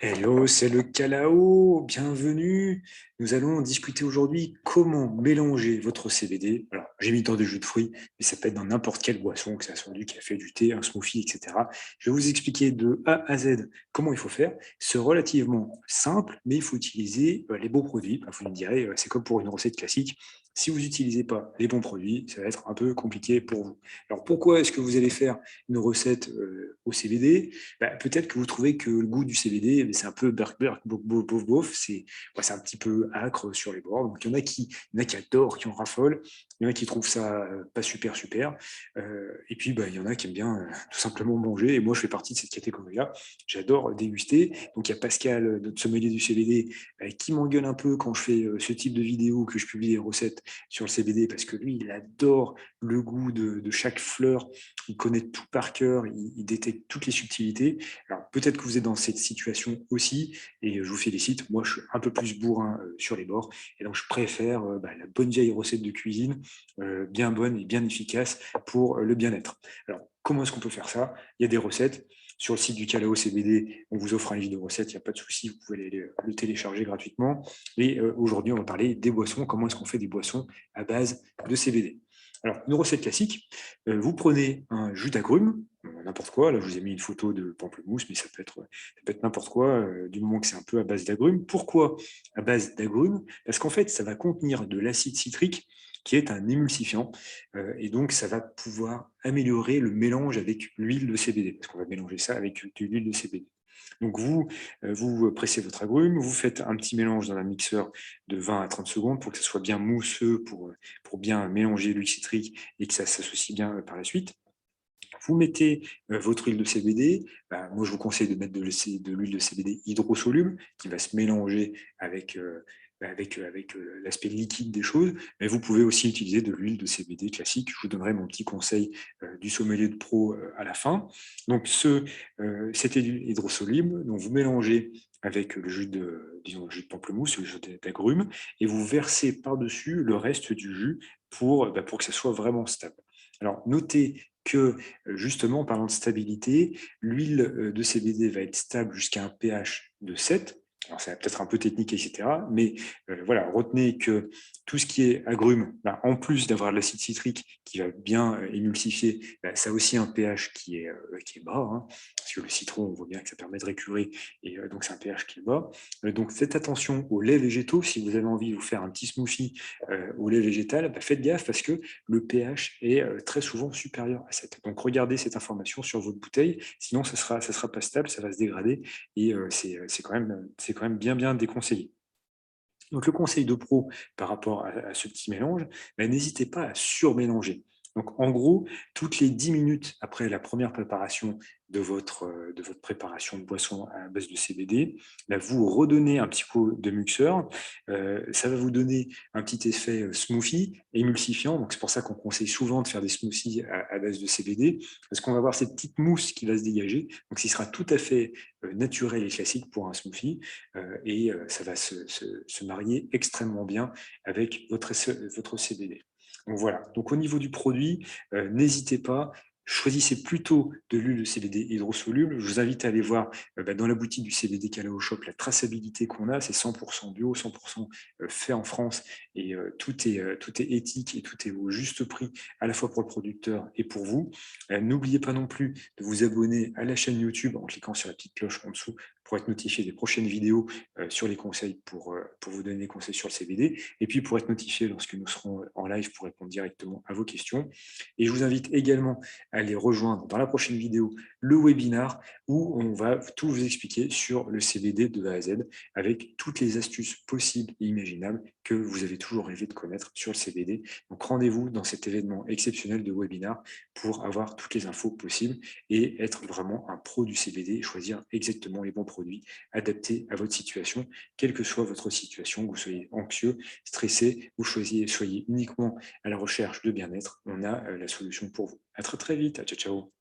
Hello, c'est le Calao, bienvenue. Nous allons discuter aujourd'hui comment mélanger votre CBD. Alors, j'ai mis dans des jus de fruits, mais ça peut être dans n'importe quelle boisson, que ça soit du café, du thé, un smoothie, etc. Je vais vous expliquer de A à Z comment il faut faire. C'est relativement simple, mais il faut utiliser les bons produits. Vous me direz, c'est comme pour une recette classique. Si vous n'utilisez pas les bons produits, ça va être un peu compliqué pour vous. Alors, pourquoi est-ce que vous allez faire une recette au CBD? Peut-être que vous trouvez que le goût du CBD, c'est un peu burk-burk, bof-bof, c'est un petit peu âcre sur les bords. Donc, il y en a qui adorent, qui en raffolent. Il y en a qui trouvent ça pas super, super. Et puis, il y en a qui aiment bien tout simplement manger. Et moi, je fais partie de cette catégorie-là. J'adore déguster. Donc, il y a Pascal, notre sommelier du CBD, qui m'engueule un peu quand je fais ce type de vidéo, que je publie des recettes sur le CBD, parce que lui, il adore le goût de chaque fleur. Il connaît tout par cœur, il détecte toutes les subtilités. Alors peut-être que vous êtes dans cette situation aussi, et je vous félicite. Moi, je suis un peu plus bourrin sur les bords, et donc je préfère la bonne vieille recette de cuisine, bien bonne et bien efficace pour le bien-être. Alors, comment est-ce qu'on peut faire ça? Il y a des recettes. Sur le site du Calao CBD, on vous offre un livre de recettes, il n'y a pas de souci, vous pouvez aller le télécharger gratuitement. Et aujourd'hui, on va parler des boissons. Comment est-ce qu'on fait des boissons à base de CBD? Alors, une recette classique, vous prenez un jus d'agrumes, n'importe quoi, là je vous ai mis une photo de pamplemousse, mais ça peut être n'importe quoi, du moment que c'est un peu à base d'agrumes. Pourquoi à base d'agrumes? Parce qu'en fait, ça va contenir de l'acide citrique, qui est un émulsifiant, et donc ça va pouvoir améliorer le mélange avec l'huile de CBD, parce qu'on va mélanger ça avec de l'huile de CBD. Donc vous pressez votre agrume, vous faites un petit mélange dans un mixeur de 20 à 30 secondes pour que ça soit bien mousseux, pour bien mélanger l'huile citrique et que ça s'associe bien par la suite. Vous mettez votre huile de CBD. Moi, je vous conseille de mettre de l'huile de CBD hydrosoluble qui va se mélanger avec l'aspect liquide des choses. Mais vous pouvez aussi utiliser de l'huile de CBD classique. Je vous donnerai mon petit conseil du sommelier de pro à la fin. Donc, cette huile hydrosoluble, donc vous mélangez avec le jus disons, le jus de pamplemousse, le jus d'agrumes, et vous versez par-dessus le reste du jus pour que ça soit vraiment stable. Alors, notez que justement, en parlant de stabilité, l'huile de CBD va être stable jusqu'à un pH de 7. Alors, c'est peut-être un peu technique, etc. Mais voilà, retenez que tout ce qui est agrumes, en plus d'avoir de l'acide citrique qui va bien émulsifier, ça a aussi un pH qui est bas, hein, parce que le citron, on voit bien que ça permet de récurer, et donc c'est un pH qui est bas. Donc faites attention aux laits végétaux. Si vous avez envie de vous faire un petit smoothie au lait végétal, faites gaffe parce que le pH est très souvent supérieur à 7. Donc regardez cette information sur votre bouteille, sinon ça sera pas stable, ça va se dégrader et c'est quand même bien déconseillé. Donc le conseil de pro par rapport à ce petit mélange, n'hésitez pas à surmélanger. Donc en gros, toutes les 10 minutes après la première préparation de votre préparation de boisson à base de CBD, vous redonnez un petit coup de mixeur. Ça va vous donner un petit effet smoothie, émulsifiant. Donc c'est pour ça qu'on conseille souvent de faire des smoothies à base de CBD, parce qu'on va avoir cette petite mousse qui va se dégager. Donc ce sera tout à fait naturel et classique pour un smoothie. Et ça va se marier extrêmement bien avec votre CBD. Donc voilà, donc au niveau du produit, n'hésitez pas, choisissez plutôt de l'huile de CBD hydrosoluble. Je vous invite à aller voir dans la boutique du CBD Calao Shop la traçabilité qu'on a, c'est 100% bio, 100% fait en France, et tout est éthique et tout est au juste prix, à la fois pour le producteur et pour vous. N'oubliez pas non plus de vous abonner à la chaîne YouTube en cliquant sur la petite cloche en dessous pour être notifié des prochaines vidéos sur les conseils pour vous donner des conseils sur le CBD, et puis pour être notifié lorsque nous serons en live pour répondre directement à vos questions. Et je vous invite également à aller rejoindre dans la prochaine vidéo le webinar où on va tout vous expliquer sur le CBD de A à Z avec toutes les astuces possibles et imaginables que vous avez toujours rêvé de connaître sur le CBD. Donc rendez-vous dans cet événement exceptionnel de webinar pour avoir toutes les infos possibles et être vraiment un pro du CBD et choisir exactement les bons produits adaptés à votre situation, quelle que soit votre situation, que vous soyez anxieux, stressé, vous soyez uniquement à la recherche de bien-être, on a la solution pour vous. À très très vite, ciao ciao.